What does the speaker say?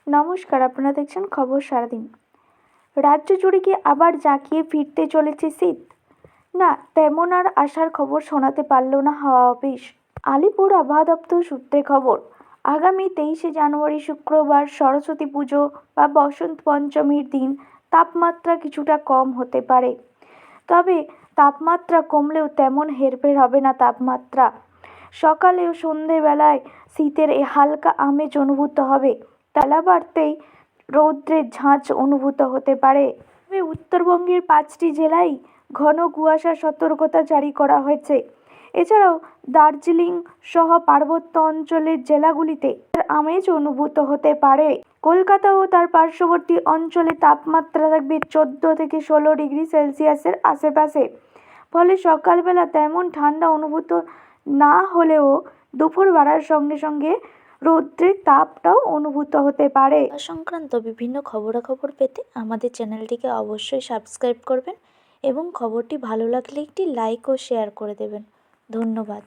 নমস্কার, আপনারা দেখছেন খবর সারাদিন। রাজ্য জুড়ে কি আবার জাঁকিয়ে ফিরতে চলেছে শীত? না, তেমন আর আশার খবর শোনাতে পারল না হাওয়া অফিস। আলিপুর আবহাওয়া দপ্তর সূত্রে খবর, আগামী 23শে জানুয়ারি শুক্রবার সরস্বতী পুজো বা বসন্ত পঞ্চমীর দিন তাপমাত্রা কিছুটা কম হতে পারে। তবে তাপমাত্রা কমলেও তেমন হেরফের হবে না তাপমাত্রা। সকালে ও সন্ধেবেলায় শীতের হালকা আমেজ অনুভূত হবে। বেলা বাড়তেই রৌদ্রের ঝাঁজ অনুভূত হতে পারে। তবে উত্তরবঙ্গের 5টি জেলায় ঘন কুয়াশার সতর্কতা জারি করা হয়েছে। এছাড়াও দার্জিলিং সহ পার্বত্য অঞ্চলের জেলাগুলিতে আমেজ অনুভূত হতে পারে। কলকাতা ও তার পার্শ্ববর্তী অঞ্চলে তাপমাত্রা থাকবে 14 থেকে 16 ডিগ্রি সেলসিয়াসের আশেপাশে। ফলে সকালবেলা তেমন ঠান্ডা অনুভূত না হলেও দুপুর বাড়ার সঙ্গে সঙ্গে রৌদ্রের তাপটাও অনুভূত হতে পারে। সংক্রান্ত বিভিন্ন খবরাখবর পেতে আমাদের চ্যানেলটিকে অবশ্যই সাবস্ক্রাইব করবেন এবং খবরটি ভালো লাগলে একটি লাইক ও শেয়ার করে দেবেন। ধন্যবাদ।